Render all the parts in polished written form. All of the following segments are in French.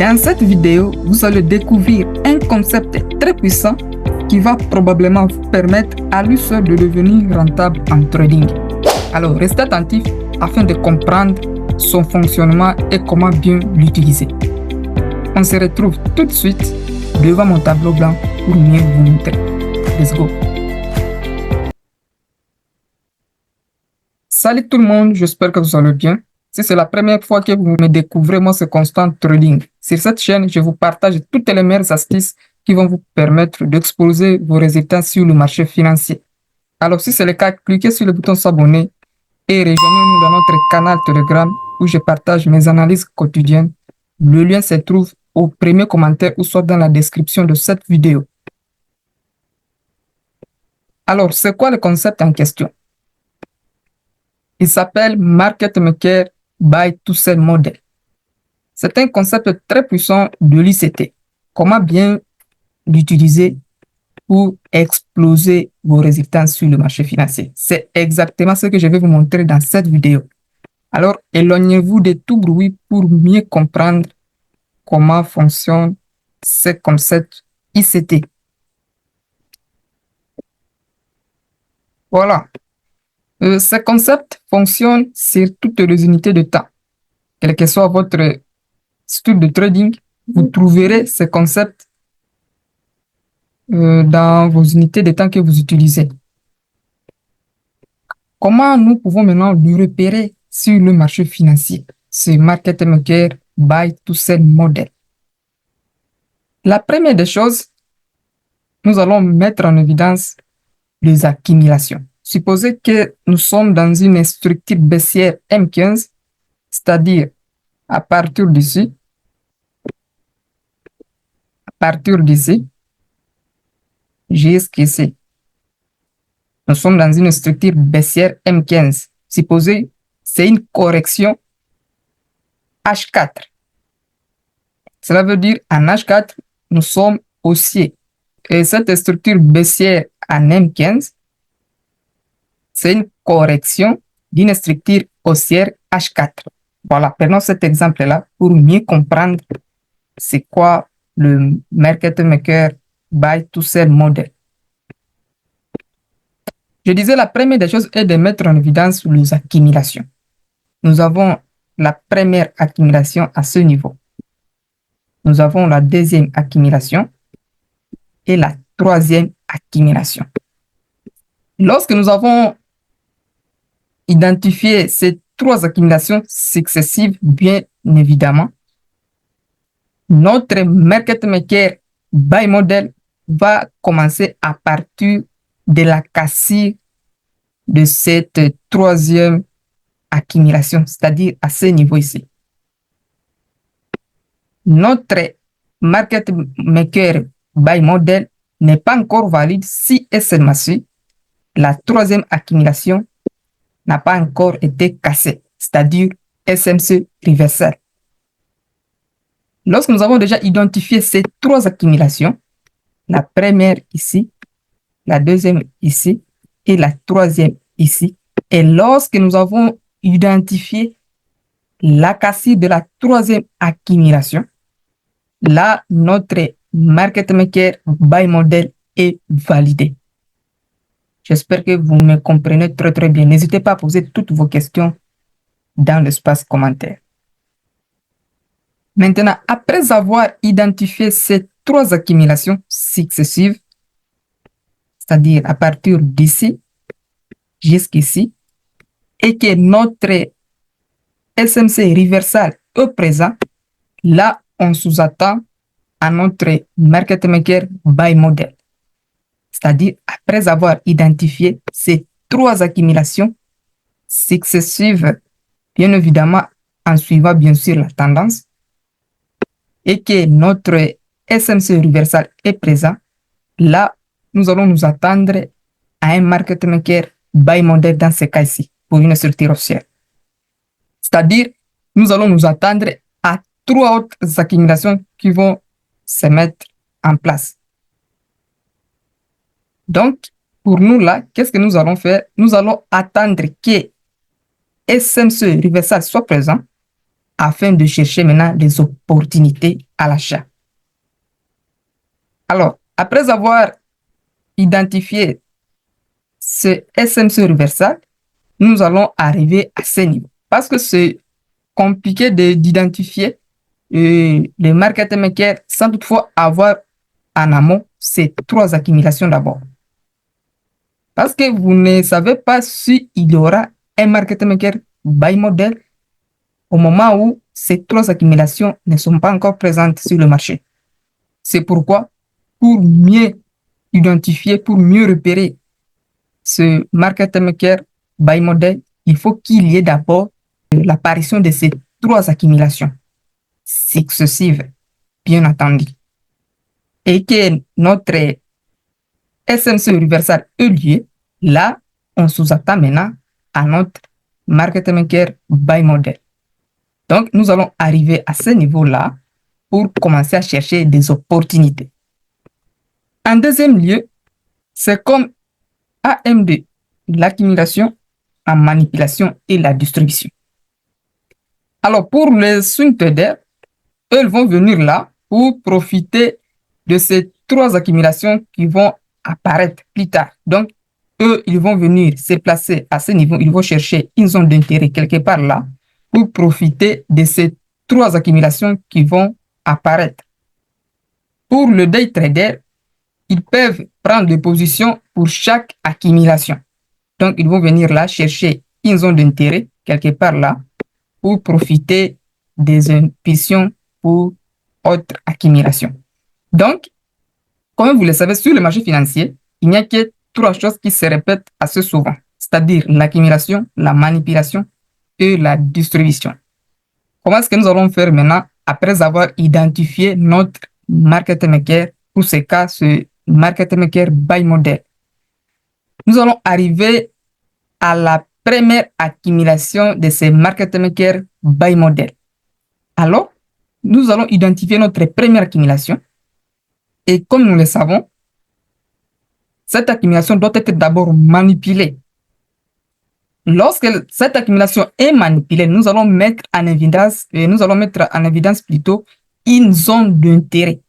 Dans cette vidéo, vous allez découvrir un concept très puissant qui va probablement vous permettre à lui seul de devenir rentable en trading. Alors, restez attentifs afin de comprendre son fonctionnement et comment bien l'utiliser. On se retrouve tout de suite devant mon tableau blanc pour mieux vous montrer. Let's go! Salut tout le monde, j'espère que vous allez bien. Si c'est la première fois que vous me découvrez, moi c'est Constant Trading. Sur cette chaîne, je vous partage toutes les meilleures astuces qui vont vous permettre d'exposer vos résultats sur le marché financier. Alors si c'est le cas, cliquez sur le bouton s'abonner et rejoignez-nous dans notre canal Telegram où je partage mes analyses quotidiennes. Le lien se trouve au premier commentaire ou soit dans la description de cette vidéo. Alors, c'est quoi le concept en question? Il s'appelle Market Maker Buy to Sell Model. C'est un concept très puissant de l'ICT. Comment bien l'utiliser pour exploser vos résultats sur le marché financier. C'est exactement ce que je vais vous montrer dans cette vidéo. Alors, éloignez-vous de tout bruit pour mieux comprendre comment fonctionne ce concept ICT. Voilà. Ce concept fonctionne sur toutes les unités de temps. Quel que soit votre style de trading, vous trouverez ce concept dans vos unités de temps que vous utilisez. Comment nous pouvons maintenant le repérer sur le marché financier, ce Market Maker Buy to Sell Model? La première des choses, nous allons mettre en évidence les accumulations. Supposez que nous sommes dans une structure baissière M15, c'est-à-dire à partir d'ici, jusqu'ici. Nous sommes dans une structure baissière M15. Supposez c'est une correction H4. Cela veut dire en H4, nous sommes haussiers. Et cette structure baissière en M15, c'est une correction d'une structure haussière H4. Voilà, prenons cet exemple-là pour mieux comprendre c'est quoi le Market Maker Buy to Sell Model. Je disais la première des choses est de mettre en évidence les accumulations. Nous avons la première accumulation à ce niveau. Nous avons la deuxième accumulation et la troisième accumulation. Lorsque nous avons identifié ces trois accumulations successives, bien évidemment, notre Market Maker Buy Model va commencer à partir de la cassure de cette troisième accumulation, c'est-à-dire à ce niveau ici. Notre Market Maker Buy Model n'est pas encore valide si et seulement si la troisième accumulation n'a pas encore été cassée, c'est-à-dire SMC reversal. Lorsque nous avons déjà identifié ces trois accumulations, la première ici, la deuxième ici et la troisième ici, et lorsque nous avons identifié la cassure de la troisième accumulation, là, notre Market Maker Buy Model est validé. J'espère que vous me comprenez très bien. N'hésitez pas à poser toutes vos questions dans l'espace commentaire. Maintenant, après avoir identifié ces trois accumulations successives, c'est-à-dire à partir d'ici jusqu'ici, et que notre SMC reversal est présent, là, on sous-attend à notre Market Maker Buy Model. C'est-à-dire, après avoir identifié ces trois accumulations successives, bien évidemment, en suivant bien sûr la tendance, et que notre SMC reversal est présent, là, nous allons nous attendre à un Market Maker Buy Model dans ce cas-ci, pour une structure haussière. C'est-à-dire, nous allons nous attendre à trois autres accumulations qui vont se mettre en place. Donc, pour nous là, qu'est-ce que nous allons faire? Nous allons attendre que SMC reversal soit présent afin de chercher maintenant des opportunités à l'achat. Alors, après avoir identifié ce SMC reversal, nous allons arriver à ce niveau. Parce que c'est compliqué d'identifier les market makers sans toutefois avoir en amont ces trois accumulations d'abord. Parce que vous ne savez pas s'il y aura un market maker buy model au moment où ces trois accumulations ne sont pas encore présentes sur le marché. C'est pourquoi, pour mieux identifier, pour mieux repérer ce market maker buy model, il faut qu'il y ait d'abord l'apparition de ces trois accumulations successives, bien entendu, et que notre SMC reversal ait lieu. Là, on sous-attend maintenant à notre market maker buy model. Donc, nous allons arriver à ce niveau-là pour commencer à chercher des opportunités. En deuxième lieu, c'est comme AMD, l'accumulation en manipulation et la distribution. Alors, pour les swing traders, eux vont venir là pour profiter de ces trois accumulations qui vont apparaître plus tard. Donc, eux, ils vont venir se placer à ce niveau, ils vont chercher une zone d'intérêt quelque part là pour profiter de ces trois accumulations qui vont apparaître. Pour le day trader, ils peuvent prendre des positions pour chaque accumulation. Donc, ils vont venir là chercher une zone d'intérêt quelque part là pour profiter des impulsions pour autre accumulation. Donc, comme vous le savez, sur le marché financier, il n'y a que trois choses qui se répètent assez souvent, c'est-à-dire l'accumulation, la manipulation et la distribution. Comment est-ce que nous allons faire maintenant après avoir identifié notre market maker, pour ce cas, ce market maker buy model? Nous allons arriver à la première accumulation de ces market maker buy model. Alors, nous allons identifier notre première accumulation. Et comme nous le savons, cette accumulation doit être d'abord manipulée. Lorsque cette accumulation est manipulée, nous allons mettre en évidence plutôt une zone d'intérêt.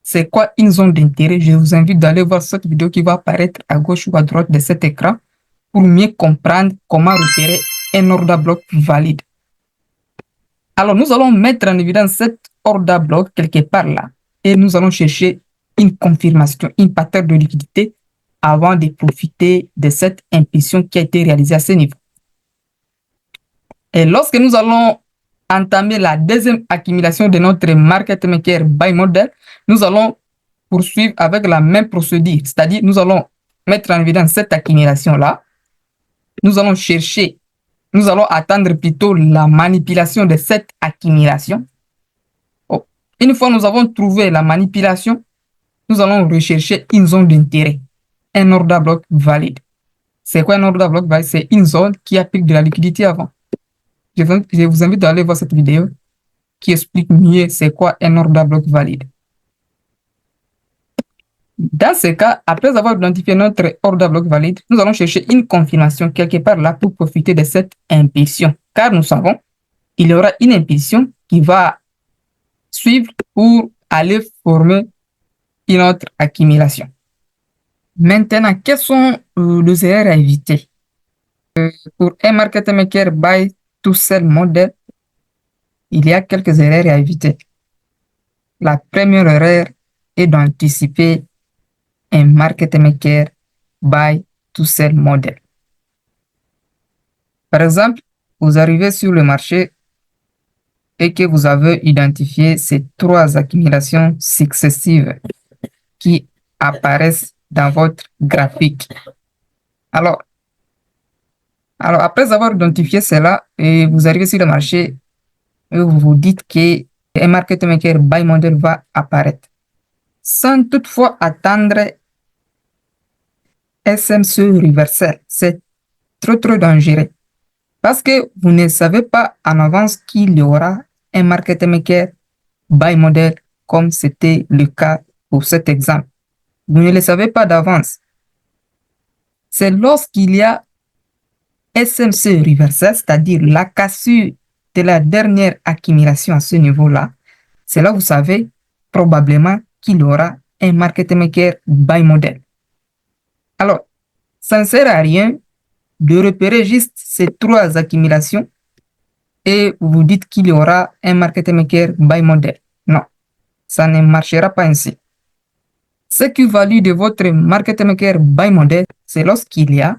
C'est quoi une zone d'intérêt? Je vous invite d'aller voir cette vidéo qui va apparaître à gauche ou à droite de cet écran pour mieux comprendre comment repérer un order block valide. Alors, nous allons mettre en évidence cet order block quelque part là et nous allons chercher une confirmation, une pattern de liquidité avant de profiter de cette impulsion qui a été réalisée à ce niveau. Et lorsque nous allons entamer la deuxième accumulation de notre market maker buy model, nous allons poursuivre avec la même procédure, c'est-à-dire nous allons mettre en évidence cette accumulation-là, nous allons attendre plutôt la manipulation de cette accumulation. Une fois nous avons trouvé la manipulation, nous allons rechercher une zone d'intérêt, un order block valide. C'est quoi un order block valide? C'est une zone qui applique de la liquidité avant. Je vous invite à aller voir cette vidéo qui explique mieux c'est quoi un order block valide. Dans ce cas, après avoir identifié notre order block valide, nous allons chercher une confirmation quelque part là pour profiter de cette impulsion. Car nous savons, il y aura une impulsion qui va suivre pour aller former une autre accumulation. Maintenant, quelles sont les erreurs à éviter? Pour un market maker buy to sell model, il y a quelques erreurs à éviter. La première erreur est d'anticiper un market maker buy to sell model. Par exemple, vous arrivez sur le marché et que vous avez identifié ces trois accumulations successives qui apparaissent dans votre graphique. Alors après avoir identifié cela, et vous arrivez sur le marché et vous vous dites que un market maker buy model va apparaître. Sans toutefois attendre SMC reversal, c'est trop dangereux. Parce que vous ne savez pas en avance qu'il y aura un market maker buy model comme c'était le cas pour cet exemple. Vous ne le savez pas d'avance. C'est lorsqu'il y a SMC reversal, c'est-à-dire la cassure de la dernière accumulation à ce niveau-là, c'est là où vous savez probablement qu'il y aura un market maker buy model. Alors, ça ne sert à rien de repérer juste ces trois accumulations et vous dites qu'il y aura un market maker buy model. Non, ça ne marchera pas ainsi. Ce qui valide de votre market maker buy model, c'est lorsqu'il y a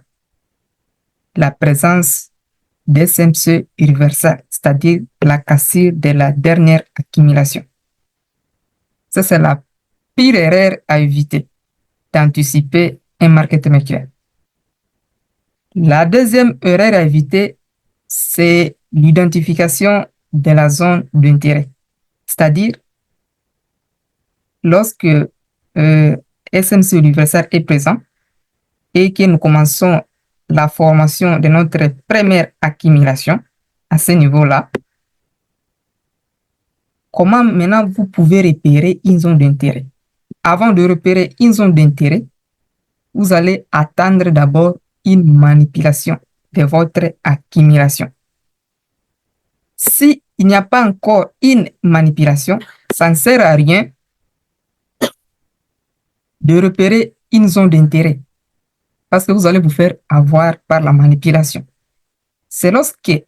la présence d'SMC reversal, c'est-à-dire la cassure de la dernière accumulation. Ça, c'est la pire erreur à éviter, d'anticiper un market maker. La deuxième erreur à éviter, c'est l'identification de la zone d'intérêt. C'est-à-dire, lorsque SMC universel est présent et que nous commençons la formation de notre première accumulation à ce niveau-là, comment maintenant vous pouvez repérer une zone d'intérêt? Avant de repérer une zone d'intérêt, vous allez attendre d'abord une manipulation de votre accumulation. S'il n'y a pas encore une manipulation, ça ne sert à rien de repérer une zone d'intérêt parce que vous allez vous faire avoir par la manipulation. C'est lorsque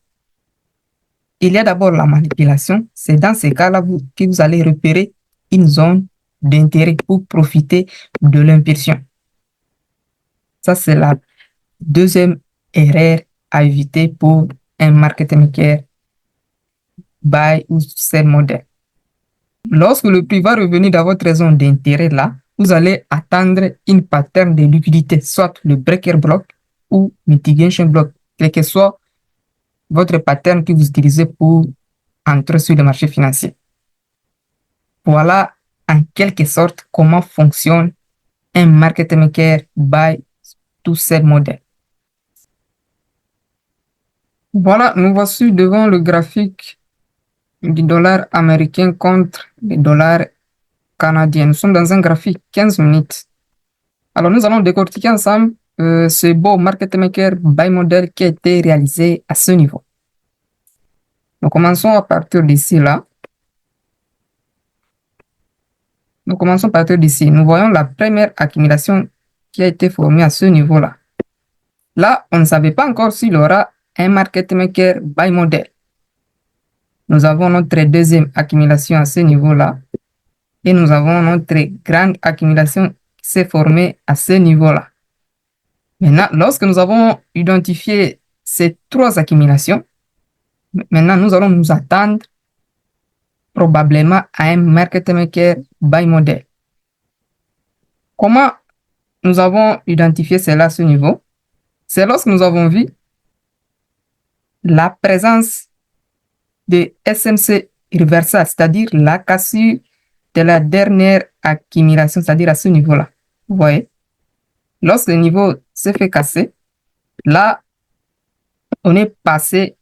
il y a d'abord la manipulation, c'est dans ces cas-là que vous allez repérer une zone d'intérêt pour profiter de l'impulsion. Ça, c'est la deuxième erreur à éviter pour un market maker buy ou sell model. Lorsque le prix va revenir dans votre zone d'intérêt là, vous allez attendre une pattern de liquidité, soit le breaker block ou mitigation block, quel que soit votre pattern que vous utilisez pour entrer sur le marché financier. Voilà en quelque sorte comment fonctionne un market maker buy to sell model. Voilà, nous voici devant le graphique du dollar américain contre le dollar canadien. Nous sommes dans un graphique 15 minutes. Alors, nous allons décortiquer ensemble ce beau market maker buy model qui a été réalisé à ce niveau. Nous commençons à partir d'ici là. Nous commençons à partir d'ici. Nous voyons la première accumulation qui a été formée à ce niveau-là. Là, on ne savait pas encore s'il y aura un market maker buy model. Nous avons notre deuxième accumulation à ce niveau-là. Et nous avons notre grande accumulation qui s'est formée à ce niveau-là. Maintenant, lorsque nous avons identifié ces trois accumulations, maintenant nous allons nous attendre probablement à un market maker buy model. Comment nous avons identifié cela à ce niveau? C'est lorsque nous avons vu la présence de SMC reversal, c'est-à-dire la cassure de la dernière accumulation, c'est-à-dire à ce niveau-là. Vous voyez, lorsque le niveau s'est fait casser, là, on est passé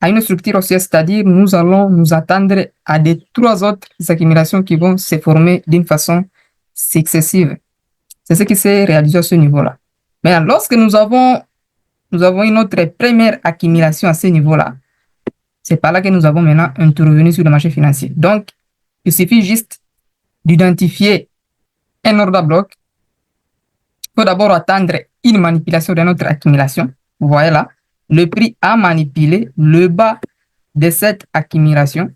à une structure osseuse, c'est-à-dire nous allons nous attendre à des trois autres accumulations qui vont se former d'une façon successive. C'est ce qui s'est réalisé à ce niveau-là. Mais lorsque nous avons une autre première accumulation à ce niveau-là, c'est par là que nous avons maintenant intervenu sur le marché financier. Donc, il suffit juste d'identifier un order bloc. Il faut d'abord attendre une manipulation de notre accumulation. Vous voyez là, le prix a manipulé le bas de cette accumulation.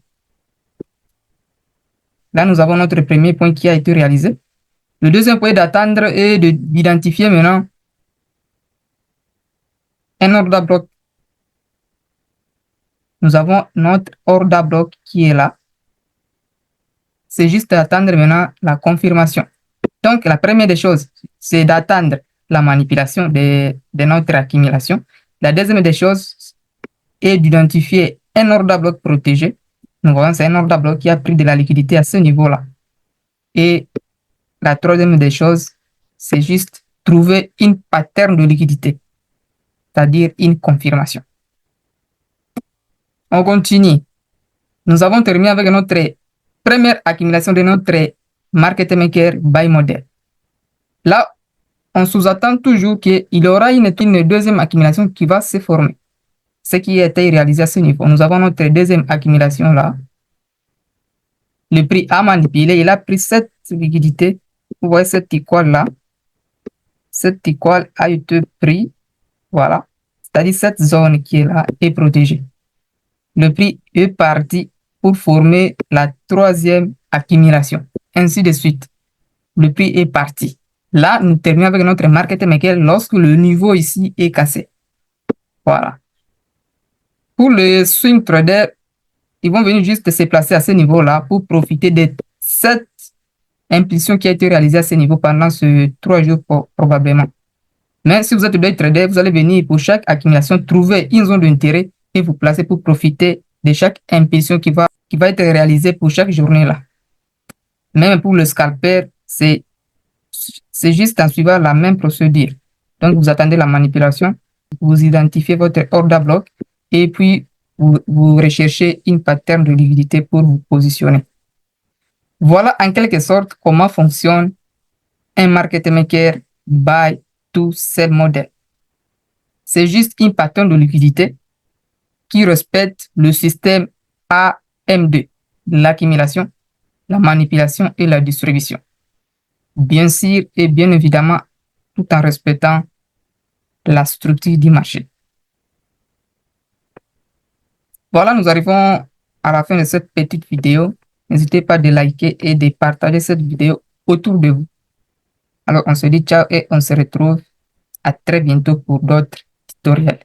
Là, nous avons notre premier point qui a été réalisé. Le deuxième point est d'attendre et d'identifier maintenant un order bloc. Nous avons notre order bloc qui est là. C'est juste d'attendre maintenant la confirmation. Donc, la première des choses, c'est d'attendre la manipulation de notre accumulation. La deuxième des choses est d'identifier un order bloc protégé. Nous voyons, c'est un order bloc qui a pris de la liquidité à ce niveau-là. Et la troisième des choses, c'est juste trouver une pattern de liquidité, c'est-à-dire une confirmation. On continue. Nous avons terminé avec notre première accumulation de notre market maker buy model. Là, on sous-attend toujours qu'il y aura une deuxième accumulation qui va se former. ce qui a été réalisé à ce niveau. Nous avons notre deuxième accumulation là. Le prix a manipulé, il a pris cette liquidité. Vous voyez cette étoile là. Cette étoile a été prise. Voilà. C'est-à-dire cette zone qui est là est protégée. Le prix est parti pour former la troisième accumulation. Ainsi de suite. Le prix est parti. Là, nous terminons avec notre market maker lorsque le niveau ici est cassé. Voilà. Pour le swing trader, ils vont venir juste se placer à ce niveau-là pour profiter de cette impulsion qui a été réalisée à ce niveau pendant ce 3 jours probablement. Mais si vous êtes day trader, vous allez venir pour chaque accumulation trouver une zone d'intérêt et vous placer pour profiter de chaque impulsion qui va être réalisée pour chaque journée là. Même pour le scalper, c'est juste en suivant la même procédure. Donc, vous attendez la manipulation, vous identifiez votre order block et puis vous recherchez une pattern de liquidité pour vous positionner. Voilà en quelque sorte comment fonctionne un market maker buy to sell model. C'est juste une pattern de liquidité qui respecte le système AM2, l'accumulation, la manipulation et la distribution. Bien sûr et bien évidemment, tout en respectant la structure du marché. Voilà, nous arrivons à la fin de cette petite vidéo. N'hésitez pas de liker et de partager cette vidéo autour de vous. Alors, on se dit ciao et on se retrouve à très bientôt pour d'autres tutoriels.